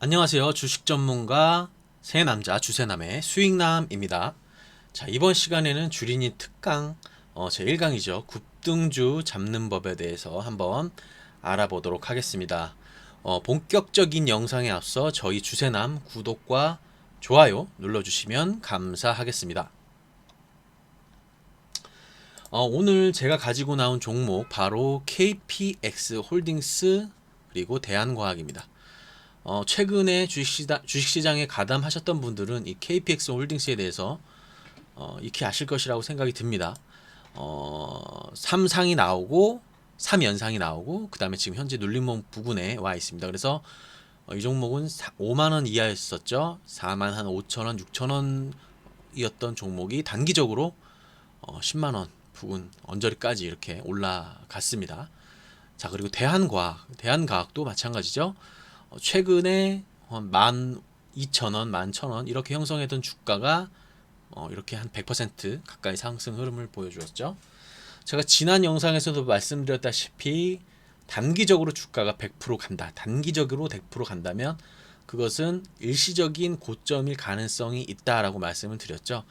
안녕하세요. 주식 전문가 새남자 주새남의 수익남입니다. 자, 이번 시간에는 주린이 특강 제 1강이죠. 급등주 잡는 법에 대해서 한번 알아보도록 하겠습니다. 본격적인 영상에 앞서 저희 주새남 구독과 좋아요 눌러주시면 감사하겠습니다. 오늘 제가 가지고 나온 종목 바로 KPX 홀딩스 그리고 대한과학입니다. 최근에 주식시장에 가담하셨던 분들은 이 KPX 홀딩스에 대해서 익히 아실 것이라고 생각이 듭니다. 3상이 나오고 3연상이 나오고 그 다음에 지금 현재 눌림목 부근에 와 있습니다. 그래서 이 종목은 5만원 이하였었죠. 4만 한 5천원 6천원이었던 종목이 단기적으로 10만원 부근 언저리까지 이렇게 올라갔습니다. 자, 그리고 대한과학도 마찬가지죠. 최근에 12,000원, 11,000원 이렇게 형성했던 주가가 이렇게 한 100% 가까이 상승 흐름을 보여주었죠. 제가 지난 영상에서도 말씀드렸다시피 단기적으로 주가가 100% 간다. 단기적으로 100% 간다면 그것은 일시적인 고점일 가능성이 있다라고 말씀을 드렸죠.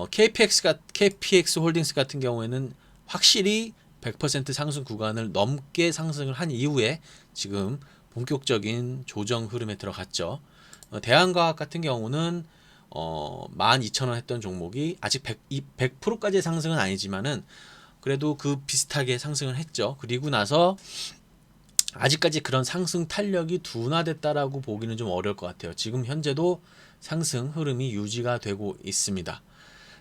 KPX 홀딩스 같은 경우에는 확실히 100% 상승 구간을 넘게 상승을 한 이후에 지금 본격적인 조정 흐름에 들어갔죠. 대한과학 같은 경우는 12,000원 했던 종목이 아직 100%까지의 상승은 아니지만은 그래도 그 비슷하게 상승을 했죠. 그리고 나서 아직까지 그런 상승 탄력이 둔화됐다라고 보기는 좀 어려울 것 같아요. 지금 현재도 상승 흐름이 유지가 되고 있습니다.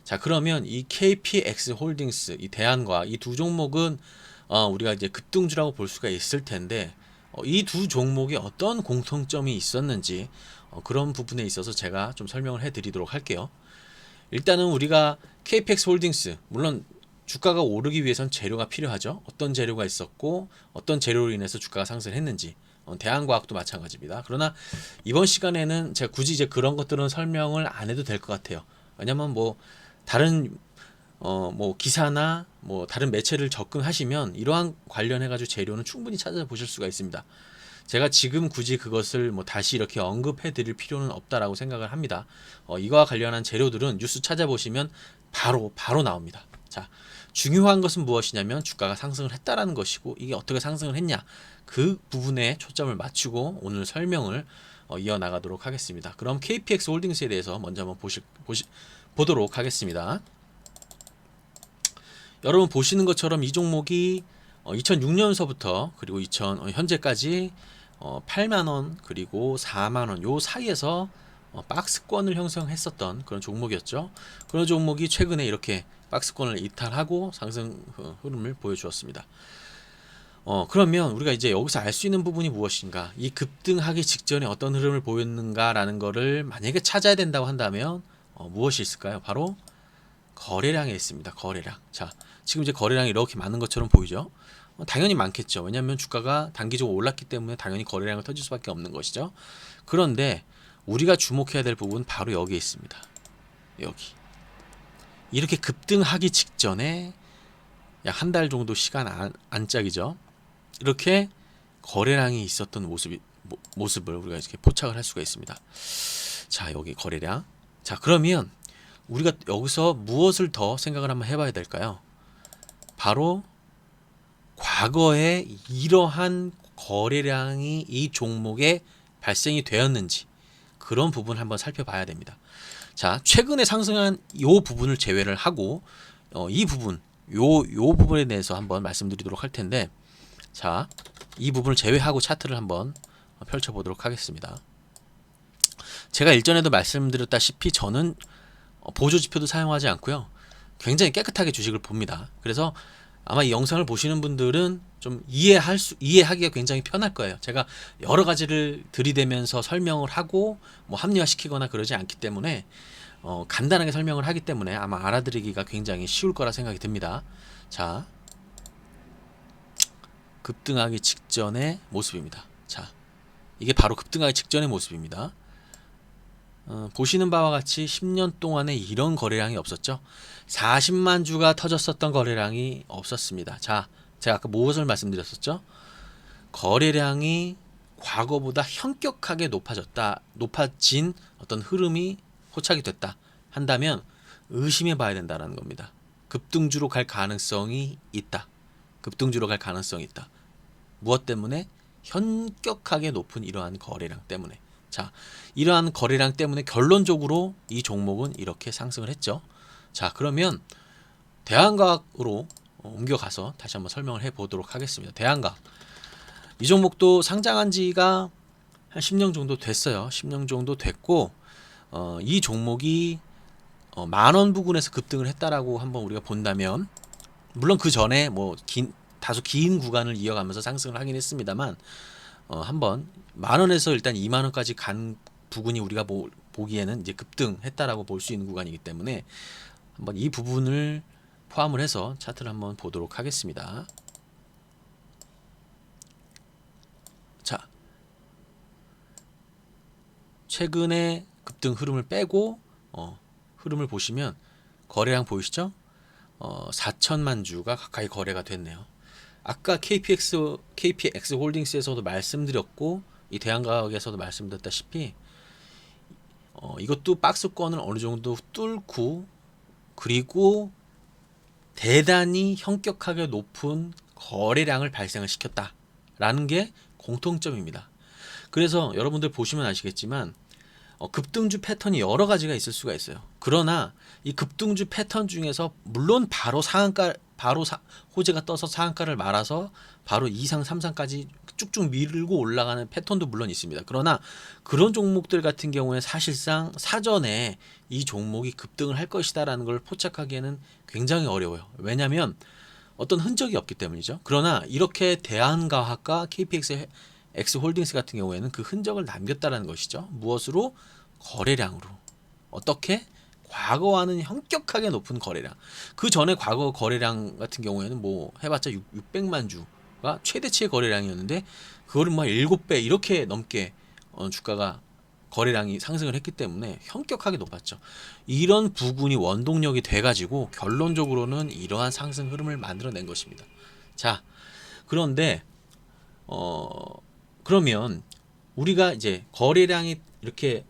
자, 그러면 이 KPX 홀딩스, 이 대한과학 이 두 종목은 우리가 이제 급등주라고 볼 수가 있을 텐데 이 두 종목이 어떤 공통점이 있었는지 그런 부분에 있어서 제가 좀 설명을 해드리도록 할게요. 일단은 우리가 KPX 홀딩스, 물론 주가가 오르기 위해선 재료가 필요하죠. 어떤 재료가 있었고 어떤 재료로 인해서 주가가 상승했는지 대한과학도 마찬가지입니다. 그러나 이번 시간에는 제가 굳이 이제 그런 것들은 설명을 안 해도 될 것 같아요. 왜냐면 뭐 다른 뭐 기사나 뭐 다른 매체를 접근하시면 이러한 관련해 가지고 재료는 충분히 찾아보실 수가 있습니다. 제가 지금 굳이 그것을 뭐 다시 이렇게 언급해 드릴 필요는 없다라고 생각을 합니다. 이거와 관련한 재료들은 뉴스 찾아보시면 바로 나옵니다. 자, 중요한 것은 무엇이냐면 주가가 상승을 했다라는 것이고 이게 어떻게 상승을 했냐 그 부분에 초점을 맞추고 오늘 설명을 이어나가도록 하겠습니다. 그럼 KPX 홀딩스에 대해서 먼저 한번 보도록 하겠습니다. 여러분 보시는 것처럼 이 종목이 2006년서부터 그리고 현재까지 8만원 그리고 4만원 요 사이에서 박스권을 형성했었던 그런 종목이었죠. 그런 종목이 최근에 이렇게 박스권을 이탈하고 상승 흐름을 보여주었습니다. 그러면 우리가 이제 여기서 알 수 있는 부분이 무엇인가, 이 급등하기 직전에 어떤 흐름을 보였는가라는 거를 만약에 찾아야 된다고 한다면 무엇이 있을까요? 바로 거래량에 있습니다. 거래량. 자, 지금 이제 거래량이 이렇게 많은 것처럼 보이죠? 당연히 많겠죠. 왜냐하면 주가가 단기적으로 올랐기 때문에 당연히 거래량을 터질 수밖에 없는 것이죠. 그런데 우리가 주목해야 될 부분은 바로 여기에 있습니다. 여기. 이렇게 급등하기 직전에 약 한 달 정도 시간 안짝이죠. 이렇게 거래량이 있었던 모습을 우리가 이렇게 포착을 할 수가 있습니다. 자, 여기 거래량. 자, 그러면 우리가 여기서 무엇을 더 생각을 한번 해봐야 될까요? 바로 과거에 이러한 거래량이 이 종목에 발생이 되었는지 그런 부분을 한번 살펴봐야 됩니다. 자, 최근에 상승한 이 부분을 제외를 하고 이 부분, 요 부분에 대해서 한번 말씀드리도록 할 텐데, 자, 이 부분을 제외하고 차트를 한번 펼쳐보도록 하겠습니다. 제가 일전에도 말씀드렸다시피 저는 보조지표도 사용하지 않고요. 굉장히 깨끗하게 주식을 봅니다. 그래서 아마 이 영상을 보시는 분들은 좀 이해하기가 굉장히 편할 거예요. 제가 여러 가지를 들이대면서 설명을 하고 뭐 합리화시키거나 그러지 않기 때문에 간단하게 설명을 하기 때문에 아마 알아들이기가 굉장히 쉬울 거라 생각이 듭니다. 자, 급등하기 직전의 모습입니다. 자, 이게 바로 급등하기 직전의 모습입니다. 보시는 바와 같이 10년 동안에 이런 거래량이 없었죠. 40만 주가 터졌었던 거래량이 없었습니다. 자, 제가 아까 무엇을 말씀드렸었죠? 거래량이 과거보다 현격하게 높아진 어떤 흐름이 포착이 됐다 한다면 의심해 봐야 된다는 겁니다. 급등주로 갈 가능성이 있다. 급등주로 갈 가능성이 있다. 무엇 때문에? 현격하게 높은 이러한 거래량 때문에. 자, 이러한 거래량 때문에 결론적으로 이 종목은 이렇게 상승을 했죠. 자, 그러면 대한과학으로 옮겨가서 다시 한번 설명을 해보도록 하겠습니다. 대한과학. 이 종목도 상장한 지가 한 10년 정도 됐어요. 10년 정도 됐고, 이 종목이 만원 부근에서 급등을 했다라고 한번 우리가 본다면, 물론 그 전에 뭐 다소 긴 구간을 이어가면서 상승을 하긴 했습니다만, 한번 만원에서 일단 2만원까지 간 부분이 우리가 보기에는 이제 급등했다라고 볼 수 있는 구간이기 때문에 한번 이 부분을 포함을 해서 차트를 한번 보도록 하겠습니다. 자, 최근에 급등 흐름을 빼고 흐름을 보시면 거래량 보이시죠? 4천만 주가 가까이 거래가 됐네요. 아까 KPX 홀딩스에서도 말씀드렸고 이 대한과학에서도 말씀드렸다시피 이것도 박스권을 어느 정도 뚫고 그리고 대단히 현격하게 높은 거래량을 발생을 시켰다라는 게 공통점입니다. 그래서 여러분들 보시면 아시겠지만 급등주 패턴이 여러 가지가 있을 수가 있어요. 그러나 이 급등주 패턴 중에서 물론 바로 호재가 떠서 상한가를 말아서 바로 2상, 3상까지 쭉쭉 밀고 올라가는 패턴도 물론 있습니다. 그러나 그런 종목들 같은 경우에 사실상 사전에 이 종목이 급등을 할 것이다라는 걸 포착하기에는 굉장히 어려워요. 왜냐하면 어떤 흔적이 없기 때문이죠. 그러나 이렇게 대한과학과 KPX 홀딩스 같은 경우에는 그 흔적을 남겼다라는 것이죠. 무엇으로? 거래량으로. 어떻게? 과거와는 현격하게 높은 거래량. 그 전에 과거 거래량 같은 경우에는 뭐 해봤자 600만 주가 최대치의 거래량이었는데 그거를 막 7배 이렇게 넘게 주가가 거래량이 상승을 했기 때문에 현격하게 높았죠. 이런 부분이 원동력이 돼가지고 결론적으로는 이러한 상승 흐름을 만들어낸 것입니다. 자, 그런데 그러면 우리가 이제 거래량이 이렇게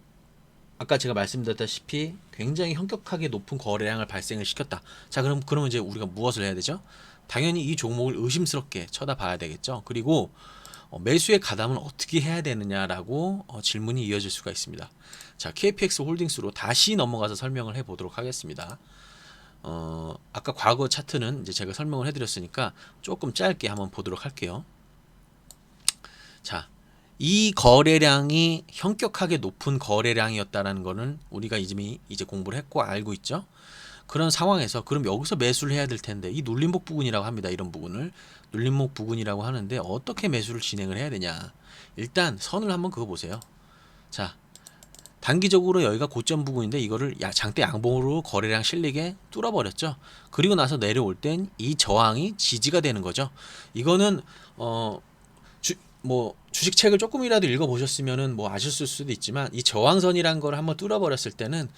아까 제가 말씀드렸다시피 굉장히 현격하게 높은 거래량을 발생을 시켰다. 자, 그러면 이제 우리가 무엇을 해야 되죠? 당연히 이 종목을 의심스럽게 쳐다봐야 되겠죠. 그리고 매수의 가담은 어떻게 해야 되느냐라고 질문이 이어질 수가 있습니다. 자, KPX 홀딩스로 다시 넘어가서 설명을 해보도록 하겠습니다. 아까 과거 차트는 이제 제가 설명을 해드렸으니까 조금 짧게 한번 보도록 할게요. 자, 이 거래량이 현격하게 높은 거래량이었다라는 거는 우리가 이제 공부를 했고 알고 있죠. 그런 상황에서 그럼 여기서 매수를 해야 될 텐데 이 눌림목 부근이라고 합니다. 이런 부분을 눌림목 부근이라고 하는데 어떻게 매수를 진행을 해야 되냐. 일단 선을 한번 그거 보세요. 자, 단기적으로 여기가 고점 부근인데 이거를 장대 양봉으로 거래량 실리게 뚫어버렸죠. 그리고 나서 내려올 땐 이 저항이 지지가 되는 거죠. 이거는 주식책을 조금이라도 읽어보셨으면은 뭐 아셨을 수도 있지만 이 저항선이란 걸 한번 뚫어버렸을 때는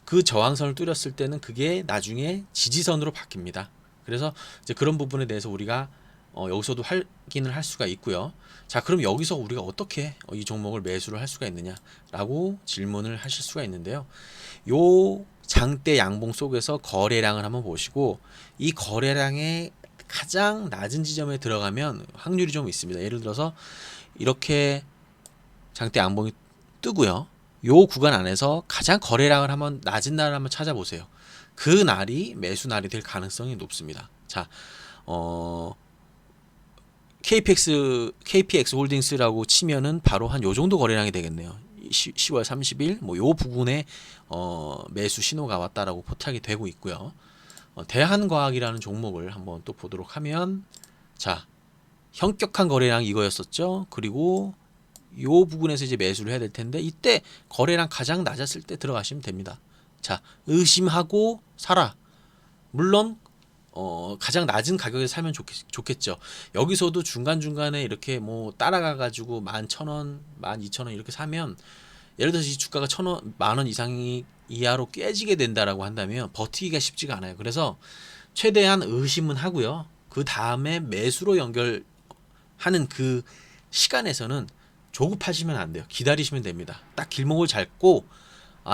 그 저항선을 뚫었을 때는 그게 나중에 지지선으로 바뀝니다. 그래서 이제 그런 부분에 대해서 우리가 여기서도 확인을 할 수가 있고요. 자, 그럼 여기서 우리가 어떻게 이 종목을 매수를 할 수가 있느냐라고 질문을 하실 수가 있는데요. 요 장대 양봉 속에서 거래량을 한번 보시고 이 거래량의 가장 낮은 지점에 들어가면 확률이 좀 있습니다. 예를 들어서 이렇게 장대 양봉이 뜨고요. 요 구간 안에서 가장 거래량을 한번 낮은 날을 한번 찾아보세요. 그 날이 매수 날이 될 가능성이 높습니다. 자, KPX 홀딩스라고 치면은 바로 한 요 정도 거래량이 되겠네요. 10월 30일 뭐 요 부분에 매수 신호가 왔다라고 포착이 되고 있고요. 대한과학이라는 종목을 한번 또 보도록 하면 자, 현격한 거래량 이거였었죠. 그리고 요 부분에서 이제 매수를 해야 될 텐데 이때 거래량 가장 낮았을 때 들어가시면 됩니다. 자, 의심하고 사라. 물론 가장 낮은 가격에 사면 좋겠죠. 여기서도 중간중간에 이렇게 뭐 따라가 가지고 11,000원, 12,000원 이렇게 사면 예를 들어서 이 주가가 1,000원, 만원 이상이 이하로 깨지게 된다라고 한다면 버티기가 쉽지가 않아요. 그래서 최대한 의심은 하고요. 그 다음에 매수로 연결하는 그 시간에서는 조급하시면 안 돼요. 기다리시면 됩니다. 딱 길목을 잡고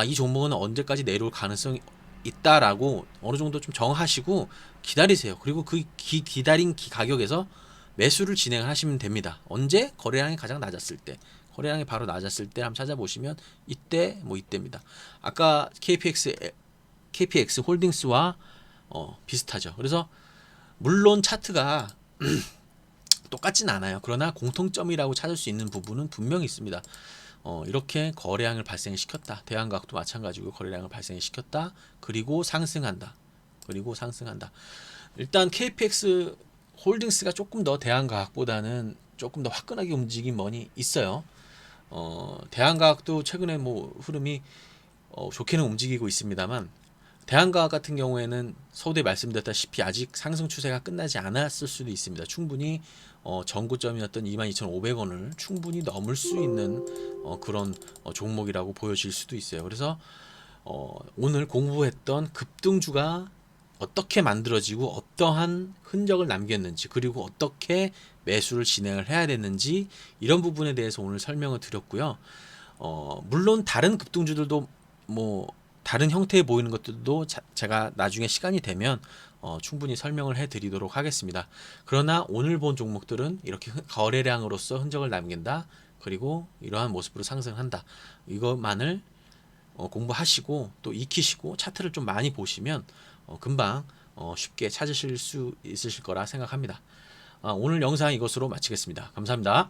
이 종목은 언제까지 내려올 가능성이 있다라고 어느 정도 좀 정하시고 기다리세요. 그리고 그 기다린 가격에서 매수를 진행을 하시면 됩니다. 언제? 거래량이 가장 낮았을 때. 거래량이 바로 낮았을 때 한번 찾아보시면 이때 이때입니다. 아까 KPX 홀딩스와 비슷하죠. 그래서 물론 차트가 똑같진 않아요. 그러나 공통점이라고 찾을 수 있는 부분은 분명히 있습니다. 이렇게 거래량을 발생시켰다. 대한과학도 마찬가지고 거래량을 발생시켰다. 그리고 상승한다. 일단 KPX 홀딩스가 조금 더 대한과학보다는 조금 더 화끈하게 움직인 면이 있어요. 대한과학도 최근에 흐름이 좋게는 움직이고 있습니다만 대한과학 같은 경우에는 서두에 말씀드렸다시피 아직 상승 추세가 끝나지 않았을 수도 있습니다. 충분히 전고점이었던 22,500원을 충분히 넘을 수 있는 그런 종목이라고 보여질 수도 있어요. 그래서 오늘 공부했던 급등주가 어떻게 만들어지고 어떠한 흔적을 남겼는지 그리고 어떻게 매수를 진행을 해야 됐는지 이런 부분에 대해서 오늘 설명을 드렸고요. 물론 다른 급등주들도 다른 형태에 보이는 것들도 제가 나중에 시간이 되면 충분히 설명을 해드리도록 하겠습니다. 그러나 오늘 본 종목들은 이렇게 거래량으로서 흔적을 남긴다. 그리고 이러한 모습으로 상승한다. 이것만을 공부하시고 또 익히시고 차트를 좀 많이 보시면 금방 쉽게 찾으실 수 있으실 거라 생각합니다. 오늘 영상 이것으로 마치겠습니다. 감사합니다.